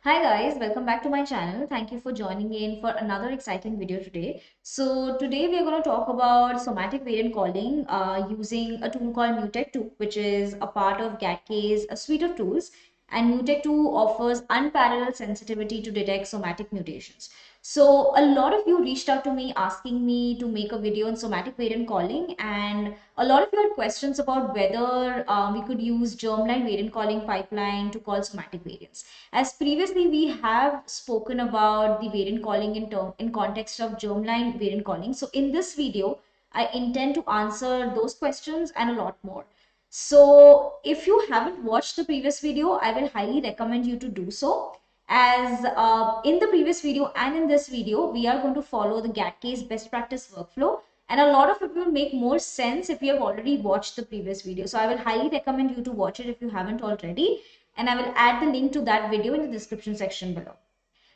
Hi guys, welcome back to my channel. Thank you for joining in for another exciting video today. So today we are going to talk about somatic variant calling using a tool called Mutect2, which is a part of GATK's a suite of tools. And Mutect2 offers unparalleled sensitivity to detect somatic mutations. So a lot of you reached out to me asking me to make a video on somatic variant calling, and a lot of you had questions about whether we could use germline variant calling pipeline to call somatic variants. As previously we have spoken about the variant calling in context of germline variant calling. So in this video, I intend to answer those questions and a lot more. So if you haven't watched the previous video, I will highly recommend you to do so, as in the previous video and in this video, we are going to follow the GATK's best practice workflow. And a lot of it will make more sense if you have already watched the previous video. So I will highly recommend you to watch it if you haven't already. And I will add the link to that video in the description section below.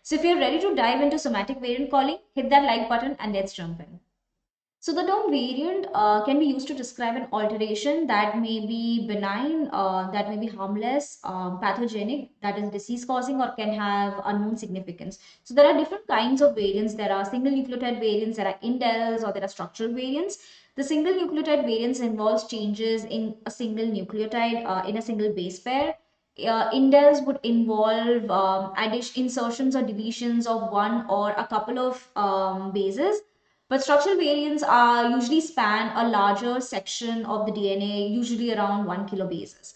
So if you're ready to dive into somatic variant calling, hit that like button and let's jump in. So the term variant can be used to describe an alteration that may be benign, that may be harmless, pathogenic, that is disease causing, or can have unknown significance. So there are different kinds of variants. There are single nucleotide variants, there are indels, or there are structural variants. The single nucleotide variants involves changes in a single nucleotide in a single base pair. Indels would involve insertions or deletions of one or a couple of bases, but structural variants are usually span a larger section of the DNA, usually around 1 kilobases.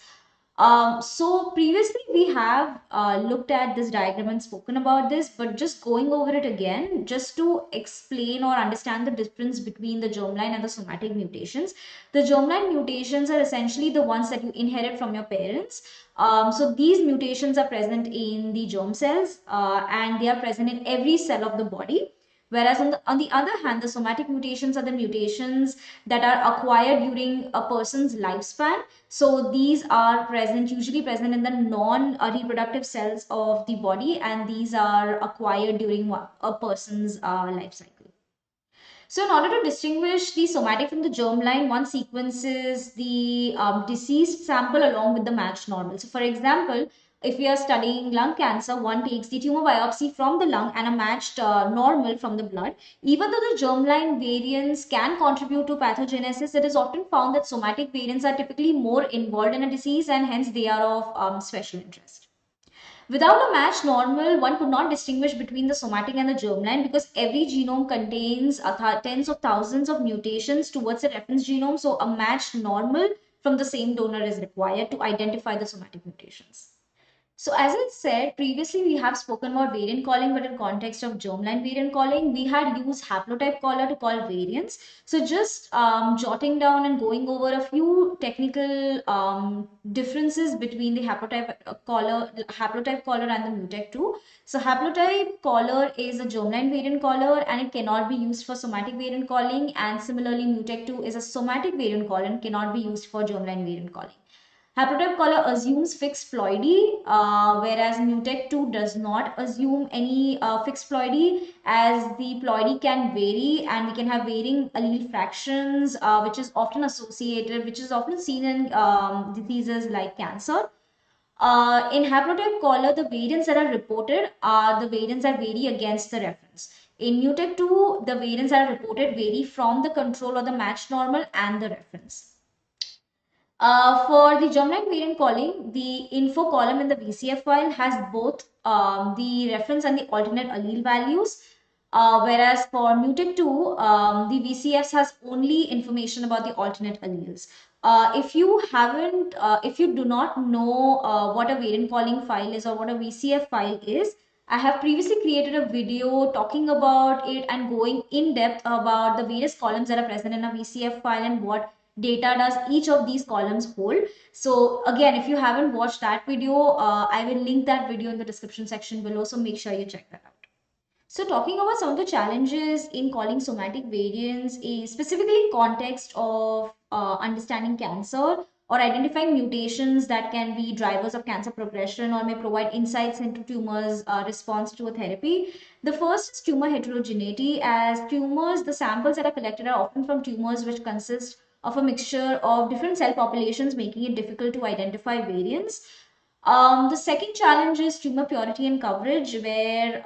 So previously we have looked at this diagram and spoken about this, but just going over it again, just to explain or understand the difference between the germline and the somatic mutations. The germline mutations are essentially the ones that you inherit from your parents. So these mutations are present in the germ cells and they are present in every cell of the body. Whereas on the other hand, the somatic mutations are the mutations that are acquired during a person's lifespan. So these are usually present in the non-reproductive cells of the body, and these are acquired during a person's life cycle. So in order to distinguish the somatic from the germline, one sequences the deceased sample along with the matched normal. So for example, if we are studying lung cancer, one takes the tumor biopsy from the lung and a matched normal from the blood. Even though the germline variants can contribute to pathogenesis, it is often found that somatic variants are typically more involved in a disease, and hence they are of special interest. Without a matched normal, one could not distinguish between the somatic and the germline, because every genome contains tens of thousands of mutations towards the reference genome. So a matched normal from the same donor is required to identify the somatic mutations. So as I said, previously we have spoken about variant calling, but in context of germline variant calling, we had used haplotype caller to call variants. So just jotting down and going over a few technical differences between the haplotype caller and the Mutect2. So haplotype caller is a germline variant caller and it cannot be used for somatic variant calling. And similarly, Mutect2 is a somatic variant caller and cannot be used for germline variant calling. Haplotype caller assumes fixed ploidy, whereas Mutect2 does not assume any fixed ploidy, as the ploidy can vary and we can have varying allele fractions, which is often seen in diseases like cancer. In haplotype caller, the variants that are reported are the variants that vary against the reference. In Mutect2, the variants that are reported vary from the control or the matched normal and the reference. For the germline variant calling, the info column in the VCF file has both the reference and the alternate allele values. Whereas for Mutect2, the VCFs has only information about the alternate alleles. If you do not know what a variant calling file is or what a VCF file is, I have previously created a video talking about it and going in depth about the various columns that are present in a VCF file and what data does each of these columns hold. So again, if you haven't watched that video, I will link that video in the description section below, so make sure you check that out. So talking about some of the challenges in calling somatic variants is specifically in context of understanding cancer or identifying mutations that can be drivers of cancer progression or may provide insights into tumors' response to a therapy. The first is tumor heterogeneity. As tumors, the samples that are collected are often from tumors which consist of a mixture of different cell populations, making it difficult to identify variants. The second challenge is tumor purity and coverage, where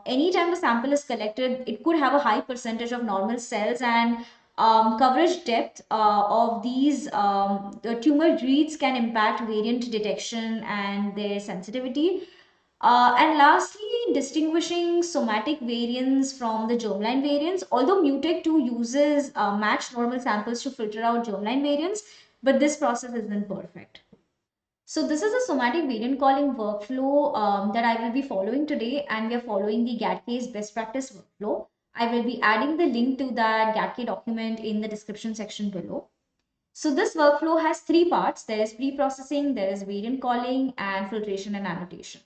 anytime the sample is collected, it could have a high percentage of normal cells, and coverage depth of these the tumor reads can impact variant detection and their sensitivity. And lastly, distinguishing somatic variants from the germline variants. Although Mutect2 uses matched normal samples to filter out germline variants, but this process isn't perfect. So this is a somatic variant calling workflow that I will be following today, and we are following the GATK's best practice workflow. I will be adding the link to that GATK document in the description section below. So this workflow has three parts. There is pre-processing, there is variant calling, and filtration and annotation.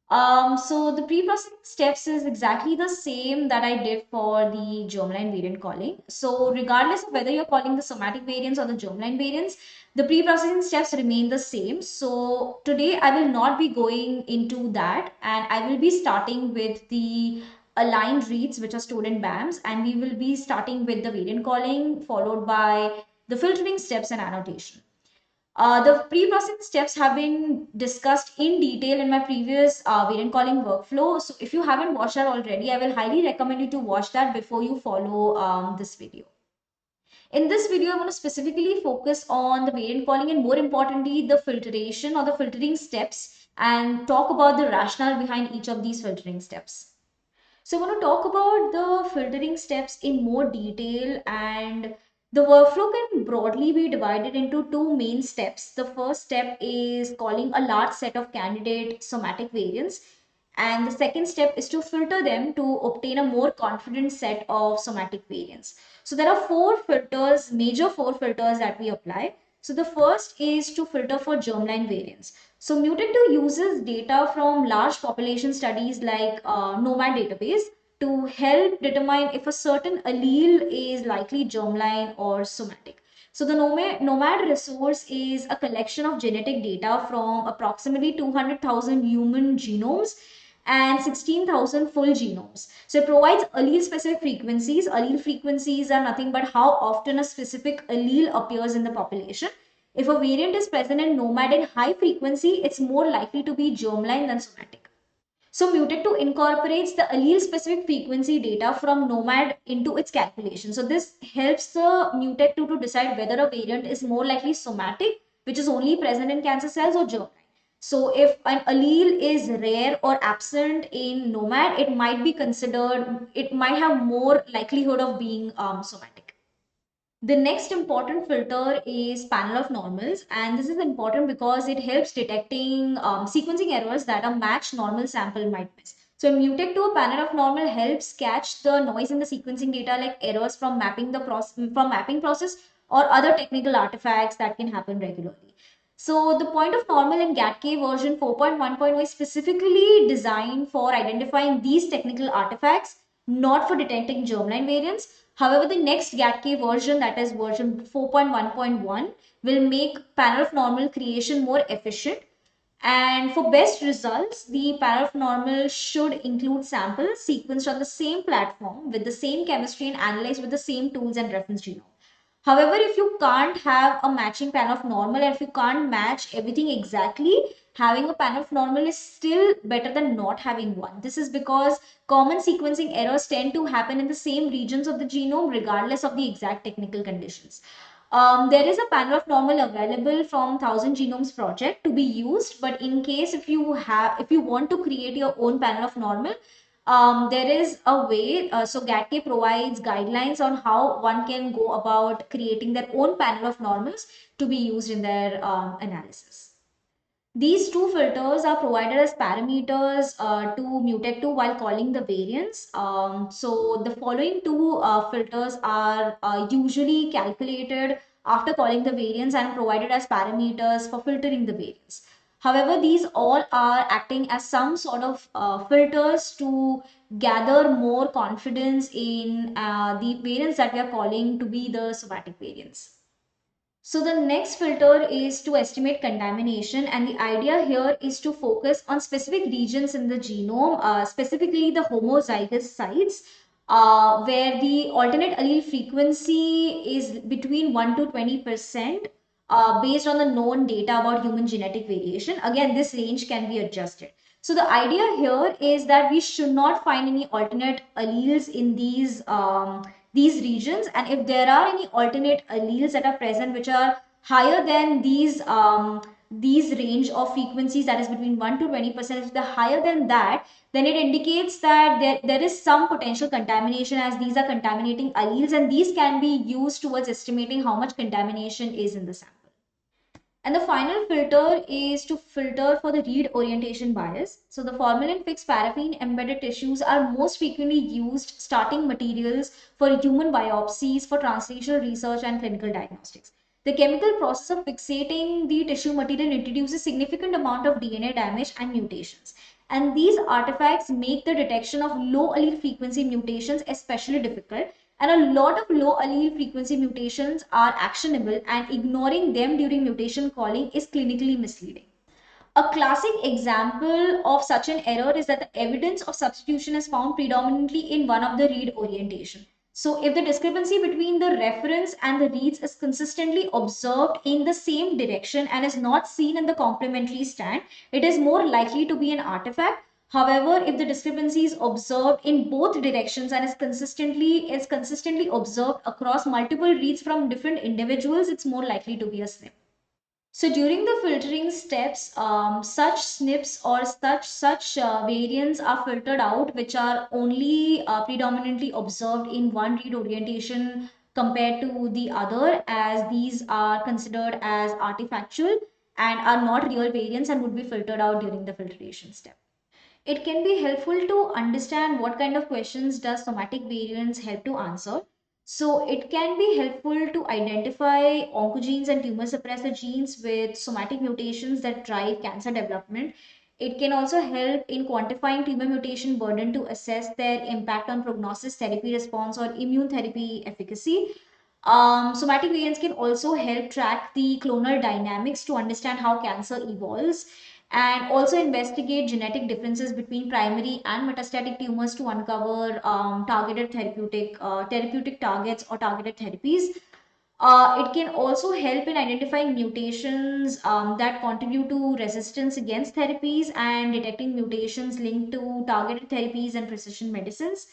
So the pre-processing steps is exactly the same that I did for the germline variant calling. So regardless of whether you're calling the somatic variants or the germline variants, the pre-processing steps remain the same. So today I will not be going into that, and I will be starting with the aligned reads which are stored in BAMs, and we will be starting with the variant calling followed by the filtering steps and annotation. The pre-processing steps have been discussed in detail in my previous variant calling workflow. So if you haven't watched that already, I will highly recommend you to watch that before you follow this video. In this video, I want to specifically focus on the variant calling and more importantly, the filtration or the filtering steps, and talk about the rationale behind each of these filtering steps. So I want to talk about the filtering steps in more detail, and the workflow can broadly be divided into two main steps. The first step is calling a large set of candidate somatic variants, and the second step is to filter them to obtain a more confident set of somatic variants. So there are four filters, major four filters that we apply. So the first is to filter for germline variants. So Mutect2 uses data from large population studies like NOMAD database to help determine if a certain allele is likely germline or somatic. So the NOMAD resource is a collection of genetic data from approximately 200,000 human genomes and 16,000 full genomes. So it provides allele specific frequencies. Allele frequencies are nothing but how often a specific allele appears in the population. If a variant is present in nomad in high frequency, it's more likely to be germline than somatic. So Mutect2 incorporates the allele specific frequency data from nomad into its calculation. So this helps the Mutect2 to decide whether a variant is more likely somatic, which is only present in cancer cells, or germline. So if an allele is rare or absent in nomad, it might be considered, it might have more likelihood of being somatic. The next important filter is panel of normals, and this is important because it helps detecting sequencing errors that a matched normal sample might miss. So Mutect2, a panel of normal helps catch the noise in the sequencing data, like errors from mapping process or other technical artifacts that can happen regularly. So the point of normal in GATK version 4.1.0 is specifically designed for identifying these technical artifacts, not for detecting germline variants. However, the next GATK version, that is version 4.1.1, will make panel of normal creation more efficient. And for best results, the panel of normal should include samples sequenced on the same platform with the same chemistry and analyzed with the same tools and reference genome. However, if you can't have a matching panel of normal, and if you can't match everything exactly, having a panel of normal is still better than not having one. This is because common sequencing errors tend to happen in the same regions of the genome regardless of the exact technical conditions. There is a panel of normal available from 1000 Genomes project to be used, but in case if you want to create your own panel of normal, there is a way. So GATK provides guidelines on how one can go about creating their own panel of normals to be used in their analysis. These two filters are provided as parameters to Mutect2 while calling the variants. So the following two filters are usually calculated after calling the variants and provided as parameters for filtering the variants. However, these all are acting as some sort of filters to gather more confidence in the variants that we are calling to be the somatic variants. So the next filter is to estimate contamination, and the idea here is to focus on specific regions in the genome, specifically the homozygous sites, where the alternate allele frequency is between 1 to 20%, based on the known data about human genetic variation. Again, this range can be adjusted. So the idea here is that we should not find any alternate alleles in these regions, and if there are any alternate alleles that are present which are higher than these range of frequencies, that is between 1 to 20%, if they're higher than that, then it indicates that there is some potential contamination, as these are contaminating alleles, and these can be used towards estimating how much contamination is in the sample. And the final filter is to filter for the read orientation bias. So the formalin fixed paraffin embedded tissues are most frequently used starting materials for human biopsies for translational research and clinical diagnostics. The chemical process of fixating the tissue material introduces significant amount of DNA damage and mutations. And these artifacts make the detection of low allele frequency mutations especially difficult, and a lot of low allele frequency mutations are actionable, and ignoring them during mutation calling is clinically misleading. A classic example of such an error is that the evidence of substitution is found predominantly in one of the read orientation. So if the discrepancy between the reference and the reads is consistently observed in the same direction and is not seen in the complementary strand, it is more likely to be an artifact. However, if the discrepancy is observed in both directions and is consistently observed across multiple reads from different individuals, it's more likely to be a SNP. So during the filtering steps, such SNPs or such variants are filtered out, which are only predominantly observed in one read orientation compared to the other, as these are considered as artifactual and are not real variants and would be filtered out during the filtration step. It can be helpful to understand what kind of questions does somatic variants help to answer. So it can be helpful to identify oncogenes and tumor suppressor genes with somatic mutations that drive cancer development. It can also help in quantifying tumor mutation burden to assess their impact on prognosis, therapy response, or immune therapy efficacy. Somatic variants can also help track the clonal dynamics to understand how cancer evolves, and also investigate genetic differences between primary and metastatic tumors to uncover targeted therapeutic targets or targeted therapies. It can also help in identifying mutations that contribute to resistance against therapies and detecting mutations linked to targeted therapies and precision medicines.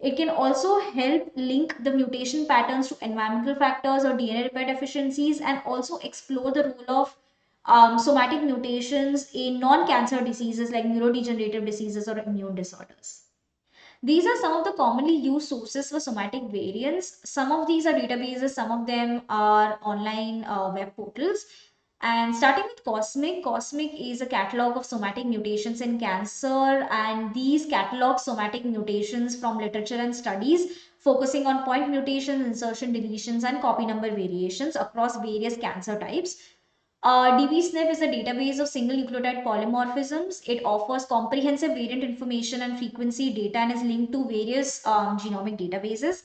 It can also help link the mutation patterns to environmental factors or DNA repair deficiencies, and also explore the role of somatic mutations in non-cancer diseases like neurodegenerative diseases or immune disorders. These are some of the commonly used sources for somatic variants. Some of these are databases, some of them are online web portals. And starting with Cosmic is a catalog of somatic mutations in cancer, and these catalog somatic mutations from literature and studies, focusing on point mutations, insertion deletions, and copy number variations across various cancer types. DBSNP is a database of single nucleotide polymorphisms. It offers comprehensive variant information and frequency data and is linked to various genomic databases.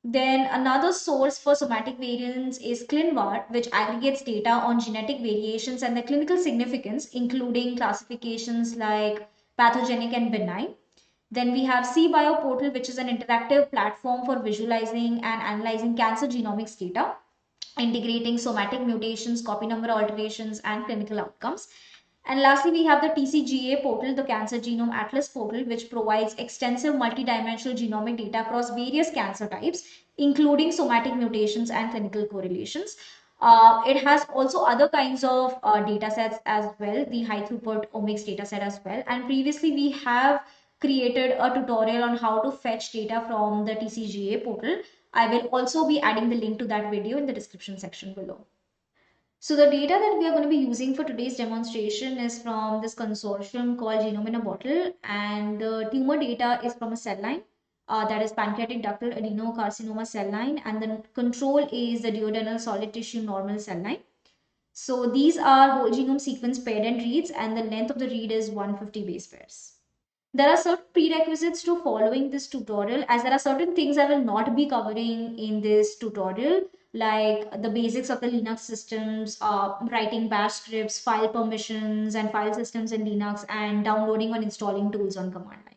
Then another source for somatic variants is ClinVar, which aggregates data on genetic variations and their clinical significance, including classifications like pathogenic and benign. Then we have CBio Portal, which is an interactive platform for visualizing and analyzing cancer genomics data, integrating somatic mutations, copy number alterations, and clinical outcomes. And lastly, we have the TCGA portal, the Cancer Genome Atlas portal, which provides extensive multidimensional genomic data across various cancer types, including somatic mutations and clinical correlations. It has also other kinds of data sets as well, the high throughput omics data set as well. And previously, we have created a tutorial on how to fetch data from the TCGA portal. I will also be adding the link to that video in the description section below. So the data that we are going to be using for today's demonstration is from this consortium called Genome in a Bottle, and the tumor data is from a cell line that is pancreatic ductal adenocarcinoma cell line, and the control is the duodenal solid tissue normal cell line. So these are whole genome sequence paired end reads, and the length of the read is 150 base pairs. There are certain prerequisites to following this tutorial, as there are certain things I will not be covering in this tutorial, like the basics of the Linux systems, writing bash scripts, file permissions and file systems in Linux, and downloading or installing tools on command line.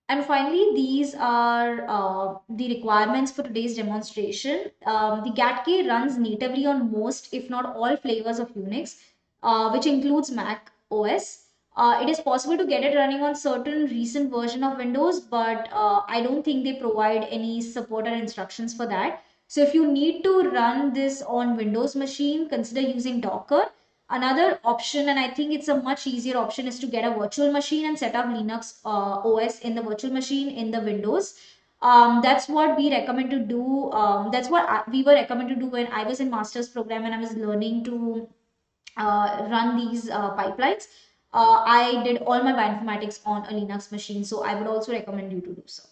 And finally, these are the requirements for today's demonstration. The GATK runs natively on most, if not all, flavors of Unix, which includes Mac OS. It is possible to get it running on certain recent version of Windows, but I don't think they provide any support or instructions for that. So if you need to run this on Windows machine, consider using Docker. Another option, and I think it's a much easier option, is to get a virtual machine and set up Linux OS in the virtual machine in the Windows. That's what we recommend to do. That's what we were recommended to do when I was in master's program and I was learning to run these pipelines. I did all my bioinformatics on a Linux machine, so I would also recommend you to do so.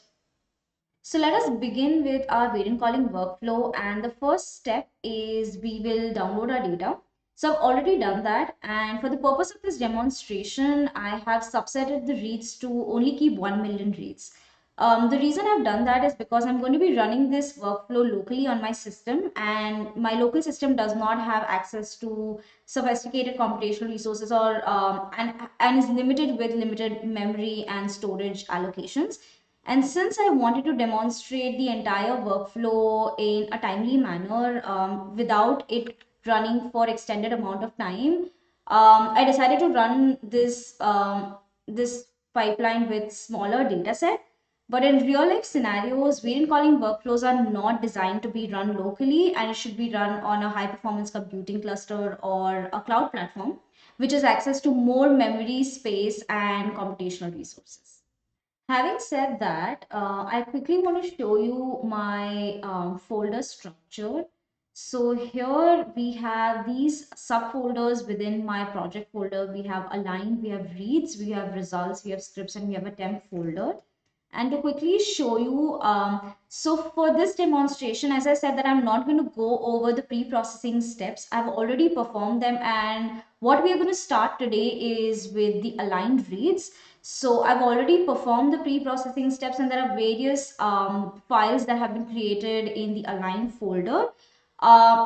So let us begin with our variant calling workflow, and the first step is we will download our data. So I've already done that, and for the purpose of this demonstration, I have subsetted the reads to only keep 1 million reads. The reason I've done that is because I'm going to be running this workflow locally on my system, and my local system does not have access to sophisticated computational resources and is limited with limited memory and storage allocations. And since I wanted to demonstrate the entire workflow in a timely manner without it running for extended amount of time, I decided to run this pipeline with smaller data set. But in real life scenarios, variant calling workflows are not designed to be run locally, and it should be run on a high performance computing cluster or a cloud platform, which has access to more memory space and computational resources. Having said that, I quickly want to show you my folder structure. So here we have these subfolders within my project folder. We have aligned, we have reads, we have results, we have scripts, and we have a temp folder. And to quickly show you, so for this demonstration, as I said that I'm not going to go over the pre-processing steps. I've already performed them, and what we are going to start today is with the aligned reads. So I've already performed the pre-processing steps, and there are various files that have been created in the align folder.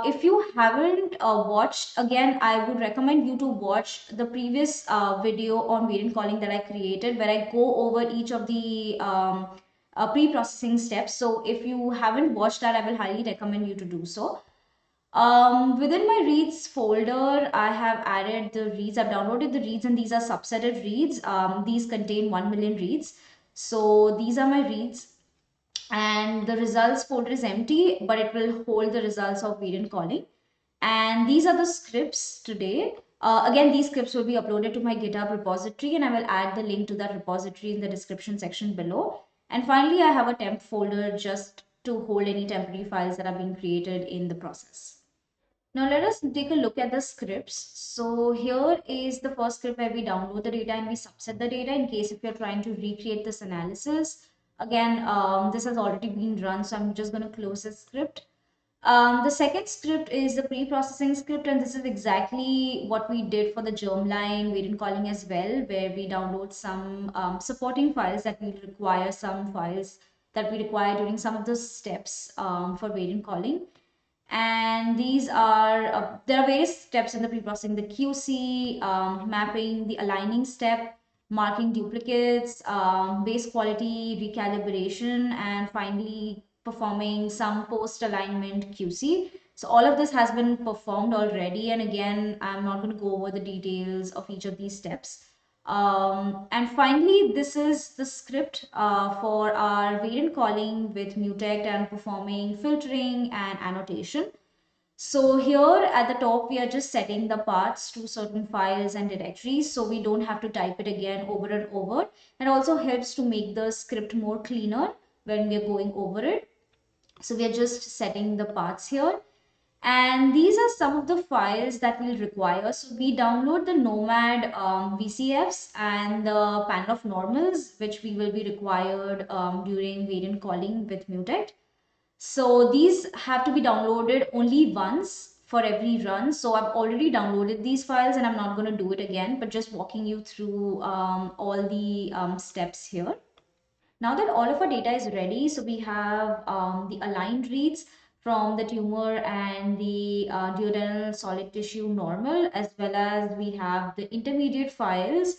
If you haven't watched, again, I would recommend you to watch the previous video on variant calling that I created, where I go over each of the pre-processing steps. So if you haven't watched that, I will highly recommend you to do so. Within my reads folder, I have added the reads. I've downloaded the reads, and these are subsetted reads. These contain 1 million reads. So these are my reads, and the results folder is empty, but it will hold the results of variant calling. And these are the scripts today. Again, these scripts will be uploaded to my GitHub repository, and I will add the link to that repository in the description section below. And finally, I have a temp folder just to hold any temporary files that are being created in the process. Now let us take a look at the scripts. So here is the first script where we download the data and we subset the data in case if you're trying to recreate this analysis. Again, this has already been run, so I'm just going to close this script. The second script is the pre-processing script, and this is exactly what we did for the germline variant calling as well, where we download some supporting files that we require, some files that we require during some of the steps for variant calling. And these are there are various steps in the pre-processing: the QC, mapping, the aligning step, marking duplicates, base quality recalibration, and finally performing some post alignment QC. So all of this has been performed already, and again, I'm not going to go over the details of each of these steps. And finally, this is the script for our variant calling with Mutect and performing filtering and annotation. So here at the top, we are just setting the paths to certain files and directories, so we don't have to type it again over and over. It also helps to make the script more cleaner when we are going over it. So we are just setting the paths here. And these are some of the files that we'll require. So we download the Nomad VCFs and the panel of normals, which we will be required during variant calling with Mutect. So these have to be downloaded only once for every run. So I've already downloaded these files and I'm not going to do it again, but just walking you through all the steps here. Now that all of our data is ready, so we have the aligned reads from the tumor and the duodenal solid tissue normal, as well as we have the intermediate files.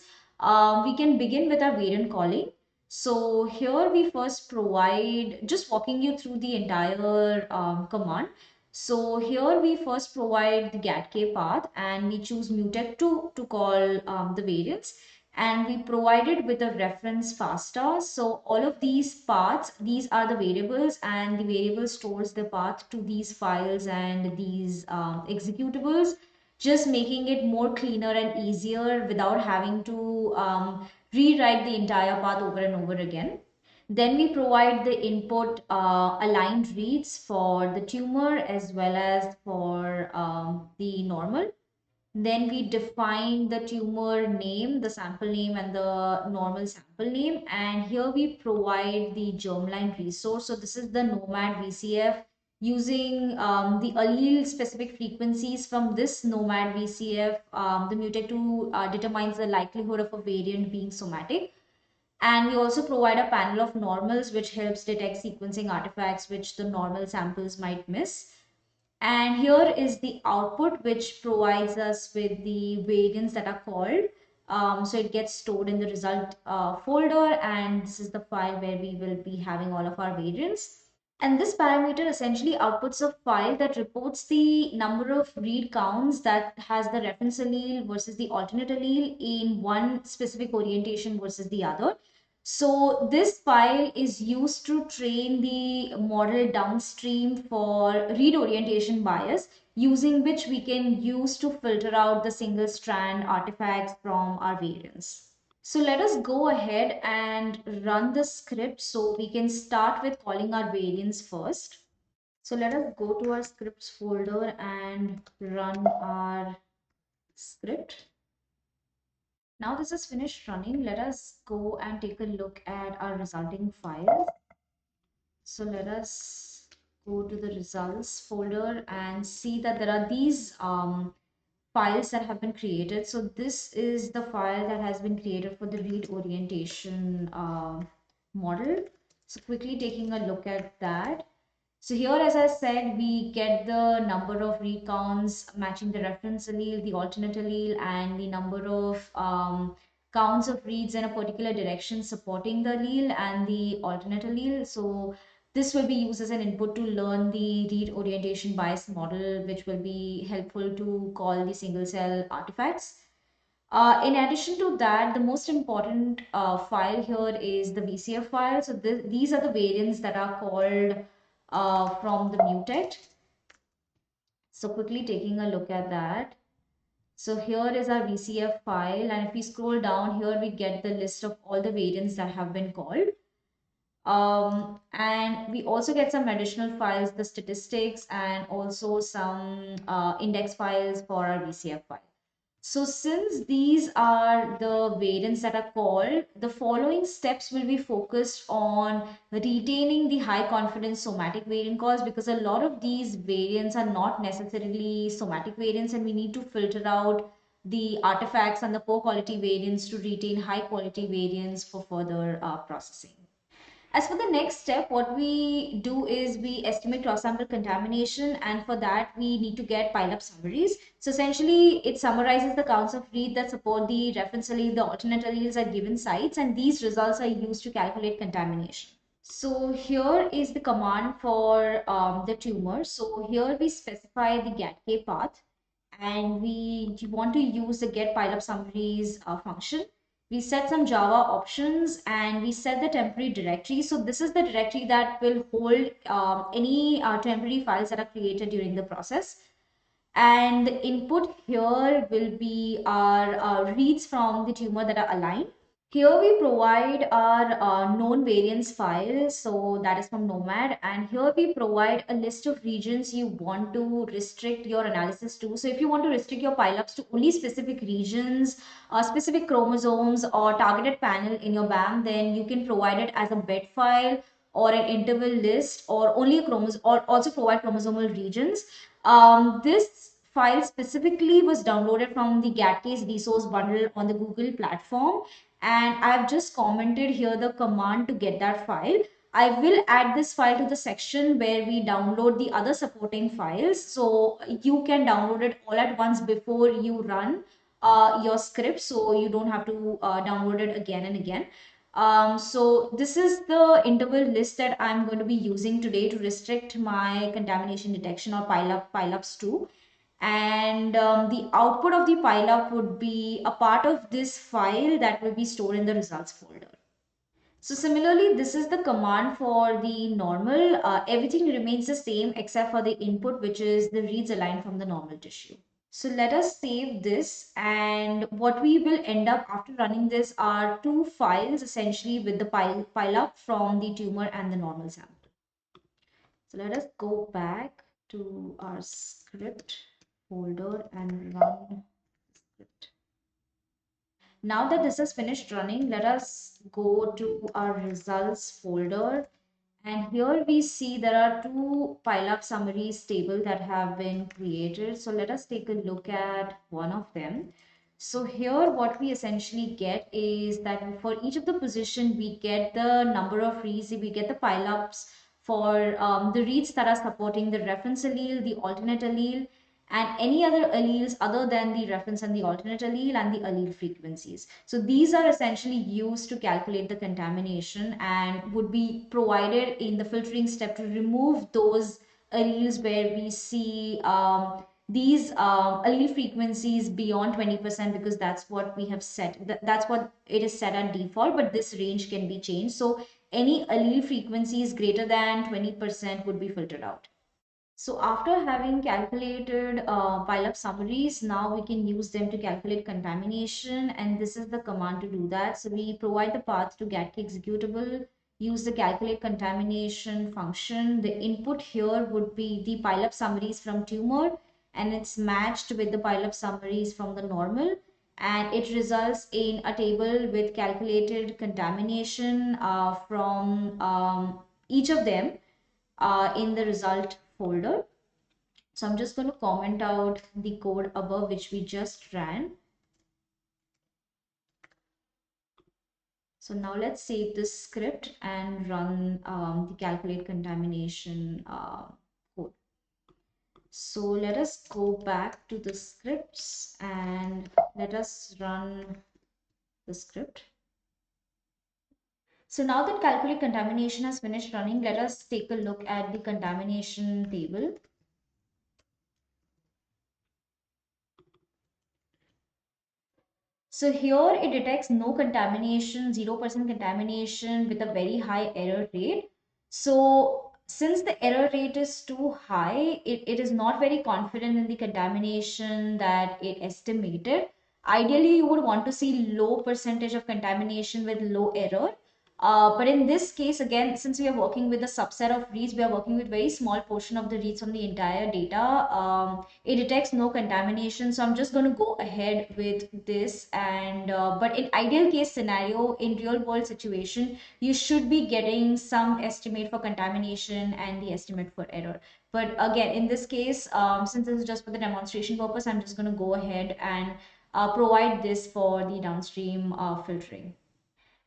We can begin with our variant calling. So here we first provide, just walking you through the entire command. So here we first provide the GATK path and we choose Mutect2 to call the variables, and we provide it with a reference FASTA. So all of these paths, these are the variables, and the variable stores the path to these files and these executables, just making it more cleaner and easier without having to rewrite the entire path over and over again. Then we provide the input aligned reads for the tumor as well as for the normal. Then we define the tumor name, the sample name, and the normal sample name. And here we provide the germline resource. So this is the Nomad VCF using the allele specific frequencies from this Nomad VCF. The Mutect2 determines the likelihood of a variant being somatic. And we also provide a panel of normals, which helps detect sequencing artifacts which the normal samples might miss. And here is the output, which provides us with the variants that are called. So it gets stored in the result folder, and this is the file where we will be having all of our variants. And this parameter essentially outputs a file that reports the number of read counts that has the reference allele versus the alternate allele in one specific orientation versus the other. So this file is used to train the model downstream for read orientation bias, using which we can use to filter out the single strand artifacts from our variants. So let us go ahead and run the script so we can start with calling our variants first. So let us go to our scripts folder and run our script. Now this is finished running. Let us go and take a look at our resulting files. So let us go to the results folder and see that there are these files that have been created. So this is the file that has been created for the read orientation model. So quickly taking a look at that. So here, as I said, we get the number of recounts matching the reference allele, the alternate allele, and the number of counts of reads in a particular direction supporting the allele and the alternate allele. So this will be used as an input to learn the read orientation bias model, which will be helpful to call the single cell artifacts. In addition to that, the most important file here is the VCF file. So these are the variants that are called from the Mutect. So quickly taking a look at that. So here is our VCF file, and if we scroll down here, we get the list of all the variants that have been called. And we also get some additional files, the statistics, and also some index files for our VCF file. So since these are the variants that are called, the following steps will be focused on retaining the high confidence somatic variant calls, because a lot of these variants are not necessarily somatic variants, and we need to filter out the artifacts and the poor quality variants to retain high quality variants for further processing. As for the next step, what we do is we estimate cross-sample contamination, and for that we need to get pile-up summaries. So essentially, it summarizes the counts of read that support the reference allele, the alternate alleles at given sites, and these results are used to calculate contamination. So here is the command for the tumor. So here we specify the GATK path, and we want to use the GetPileupSummaries function. We set some Java options and we set the temporary directory. So this is the directory that will hold any temporary files that are created during the process. And the input here will be our reads from the tumor that are aligned. Here we provide our known variants file, so that is from Nomad, and here we provide a list of regions you want to restrict your analysis to. So if you want to restrict your pileups to only specific regions, specific chromosomes or targeted panel in your BAM, then you can provide it as a bed file or an interval list, or only a chromosome, or also provide chromosomal regions. This file specifically was downloaded from the GATK's resource bundle on the Google platform, and I've just commented here the command to get that file. I will add this file to the section where we download the other supporting files, so you can download it all at once before you run your script, so you don't have to download it again and again. So this is the interval list that I'm going to be using today to restrict my contamination detection or pileups to. And the output of the pileup would be a part of this file that will be stored in the results folder. So similarly, this is the command for the normal. Everything remains the same except for the input, which is the reads aligned from the normal tissue. So let us save this, and what we will end up after running this are two files essentially with the pile up from the tumor and the normal sample. So let us go back to our script folder and run script. Now that this is finished running, let us go to our results folder. And here we see there are two pile-up summaries table that have been created. So let us take a look at one of them. So here what we essentially get is that for each of the position, we get the number of reads, we get the pile-ups for the reads that are supporting the reference allele, the alternate allele, and any other alleles other than the reference and the alternate allele and the allele frequencies. So these are essentially used to calculate the contamination and would be provided in the filtering step to remove those alleles where we see these allele frequencies beyond 20%, because that's what we have set. That's what it is set at default, but this range can be changed. So any allele frequencies greater than 20% would be filtered out. So after having calculated pile-up summaries, now we can use them to calculate contamination, and this is the command to do that. So we provide the path to GATK executable, use the calculate contamination function. The input here would be the pile-up summaries from tumor, and it's matched with the pile-up summaries from the normal, and it results in a table with calculated contamination from each of them in the result folder. So I'm just going to comment out the code above which we just ran. So now let's save this script and run the calculate contamination code. So let us go back to the scripts and let us run the script. So now that calculate contamination has finished running, let us take a look at the contamination table. So here it detects no contamination, 0% contamination with a very high error rate. So since the error rate is too high, it is not very confident in the contamination that it estimated. Ideally, you would want to see low percentage of contamination with low error. But in this case, again, since we are working with a subset of reads, we are working with very small portion of the reads from the entire data. It detects no contamination. So I'm just going to go ahead with this. And but in ideal case scenario, in real world situation, you should be getting some estimate for contamination and the estimate for error. But again, in this case, since this is just for the demonstration purpose, I'm just going to go ahead and provide this for the downstream filtering.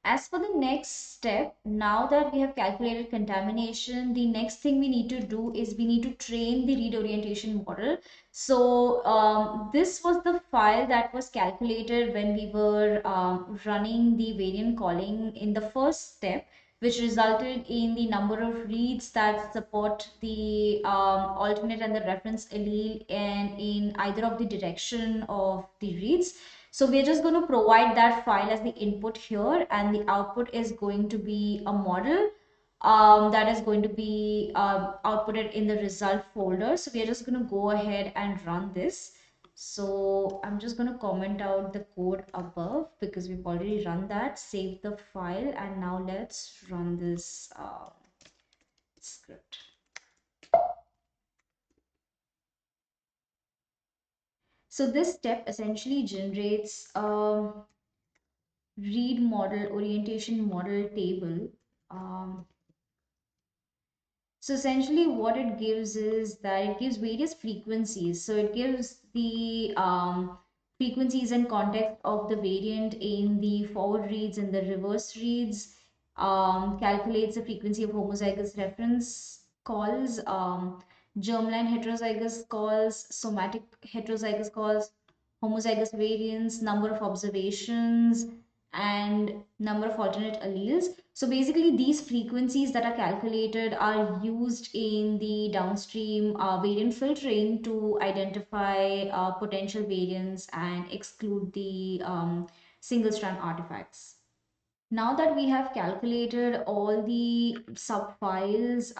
As for the next step, now that we have calculated contamination, the next thing we need to do is we need to train the read orientation model. So this was the file that was calculated when we were running the variant calling in the first step, which resulted in the number of reads that support the alternate and the reference allele and in either of the direction of the reads. So we're just going to provide that file as the input here, and the output is going to be a model that is going to be outputted in the result folder. So we're just going to go ahead and run this. So I'm just going to comment out the code above because we've already run that, save the file, and now let's run this script. So this step essentially generates read model orientation model table. So essentially what it gives is that it gives various frequencies. So it gives the frequencies and context of the variant in the forward reads and the reverse reads, calculates the frequency of homozygous reference calls, germline heterozygous calls, somatic heterozygous calls, homozygous variants, number of observations, and number of alternate alleles. So basically, these frequencies that are calculated are used in the downstream variant filtering to identify potential variants and exclude the single strand artifacts. Now that we have calculated all the subfiles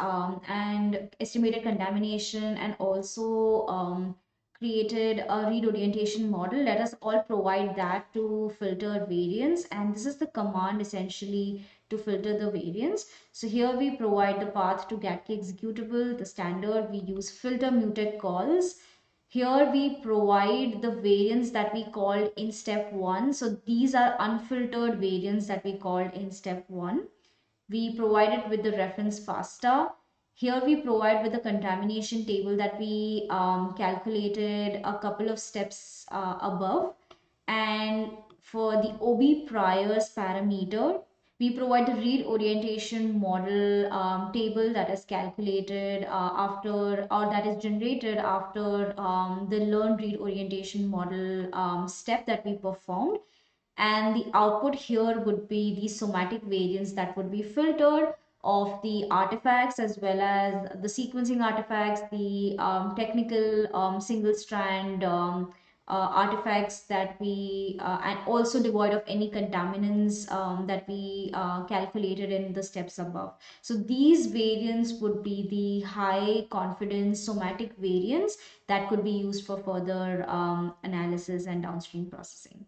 and estimated contamination and also created a read orientation model, let us all provide that to filter variants. And this is the command essentially to filter the variants. So here we provide the path to GATK executable, the standard, we use filter mutex calls. Here we provide the variants that we called in step 1. So these are unfiltered variants that we called in step 1. We provide it with the reference FASTA. Here we provide with the contamination table that we calculated a couple of steps above. And for the OB priors parameter, we provide the read orientation model table that is calculated after, or that is generated after the learn read orientation model step that we performed. And the output here would be the somatic variants that would be filtered of the artifacts as well as the sequencing artifacts, the technical single strand artifacts that we and also devoid of any contaminants that we calculated in the steps above. So these variants would be the high confidence somatic variants that could be used for further analysis and downstream processing.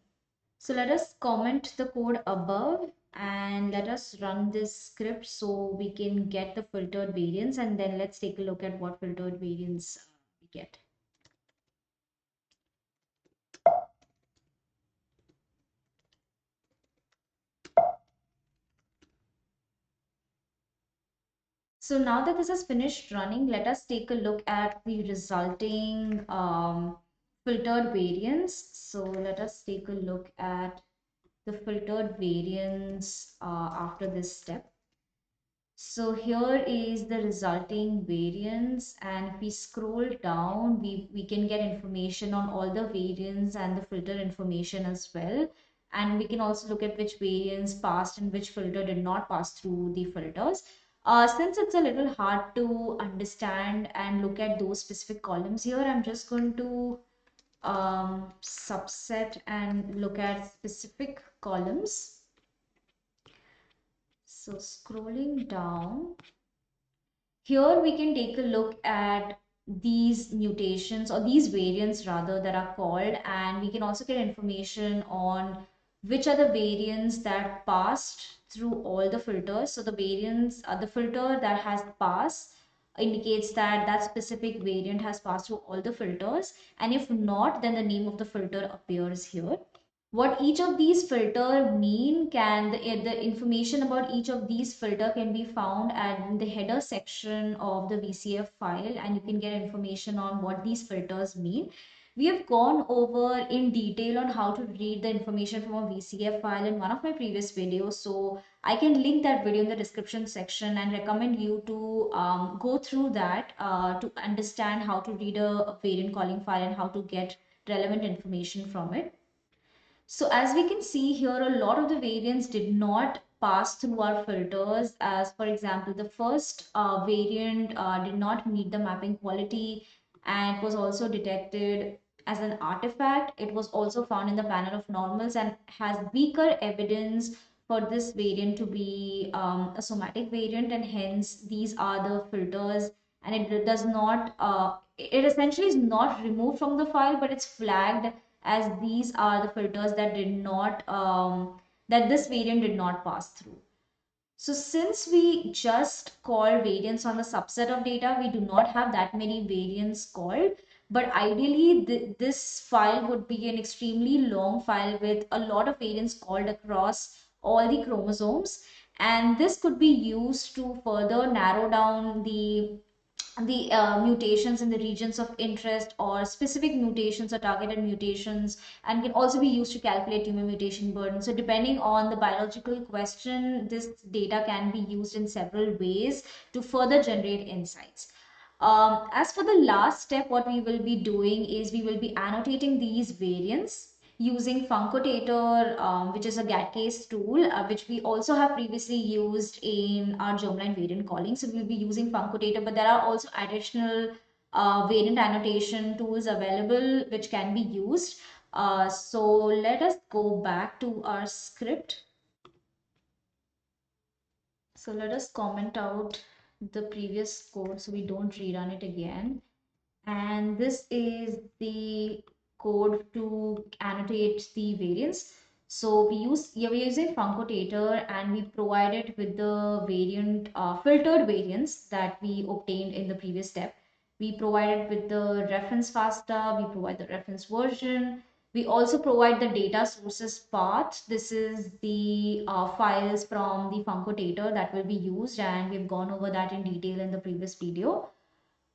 So let us comment the code above and let us run this script so we can get the filtered variants, and then let's take a look at what filtered variants we get. So now that this is finished running, let us take a look at the resulting filtered variants. So let us take a look at the filtered variants after this step. So here is the resulting variance, and if we scroll down, we can get information on all the variants and the filter information as well. And we can also look at which variants passed and which filter did not pass through the filters. Since it's a little hard to understand and look at those specific columns here, I'm just going to subset and look at specific columns. So scrolling down, here we can take a look at these mutations or these variants rather that are called, and we can also get information on which are the variants that passed through all the filters. So the variants, the filter that has passed indicates that that specific variant has passed through all the filters, and if not, then the name of the filter appears here. What each of these filter mean can the information about each of these filter can be found at the header section of the VCF file, and you can get information on what these filters mean. We have gone over in detail on how to read the information from a VCF file in one of my previous videos, so I can link that video in the description section and recommend you to go through that to understand how to read a variant calling file and how to get relevant information from it. So as we can see here, a lot of the variants did not pass through our filters. As for example, the first variant did not meet the mapping quality and was also detected as an artifact. It was also found in the panel of normals and has weaker evidence for this variant to be a somatic variant, and hence these are the filters, and it does not, it essentially is not removed from the file, but it's flagged as these are the filters that did not that this variant did not pass through. So since we just call variants on a subset of data, we do not have that many variants called, but ideally this file would be an extremely long file with a lot of variants called across all the chromosomes, and this could be used to further narrow down the mutations in the regions of interest or specific mutations or targeted mutations, and can also be used to calculate tumor mutation burden. So depending on the biological question, this data can be used in several ways to further generate insights. As for the last step, what we will be doing is we will be annotating these variants using Funcotator, which is a GATK tool, which we also have previously used in our Germline variant calling. So we'll be using Funcotator, but there are also additional variant annotation tools available which can be used. So let us go back to our script. So let us comment out the previous code so we don't rerun it again. And this is the code to annotate the variants. So we're using Funcotator, and we provide it with the variant filtered variants that we obtained in the previous step. We provide it with the reference FASTA, we provide the reference version. We also provide the data sources path. This is the files from the Funcotator that will be used, and we've gone over that in detail in the previous video.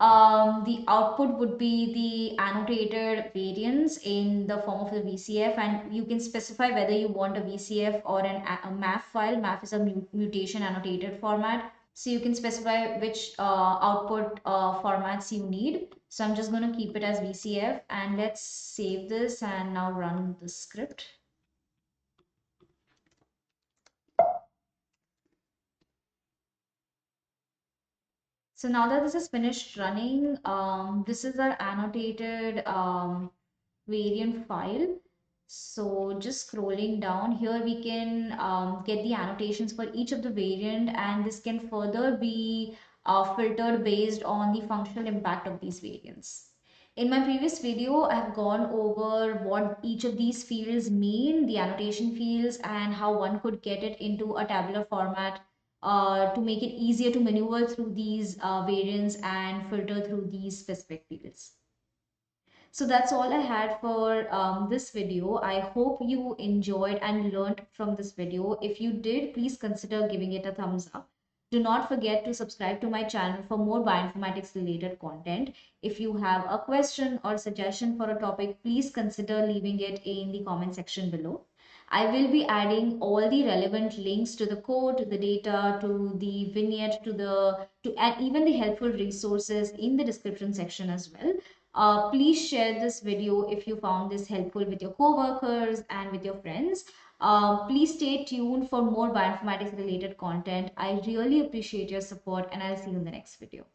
The output would be the annotated variants in the form of the VCF, and you can specify whether you want a VCF or a MAF file. MAF is a mutation annotated format. So you can specify which output formats you need. So I'm just going to keep it as VCF, and let's save this and now run the script. So now that this is finished running, this is our annotated variant file. So just scrolling down here, we can get the annotations for each of the variant, and this can further be filtered based on the functional impact of these variants. In my previous video, I have gone over what each of these fields mean, the annotation fields, and how one could get it into a tabular format to make it easier to maneuver through these variants and filter through these specific fields. So that's all I had for this video. I hope you enjoyed and learned from this video. If you did, please consider giving it a thumbs up. Do not forget to subscribe to my channel for more bioinformatics related content. If you have a question or suggestion for a topic, please consider leaving it in the comment section below. I will be adding all the relevant links to the code, to the data, to the vignette, and even the helpful resources in the description section as well. Please share this video if you found this helpful with your coworkers and with your friends. Please stay tuned for more bioinformatics related content. I really appreciate your support, and I'll see you in the next video.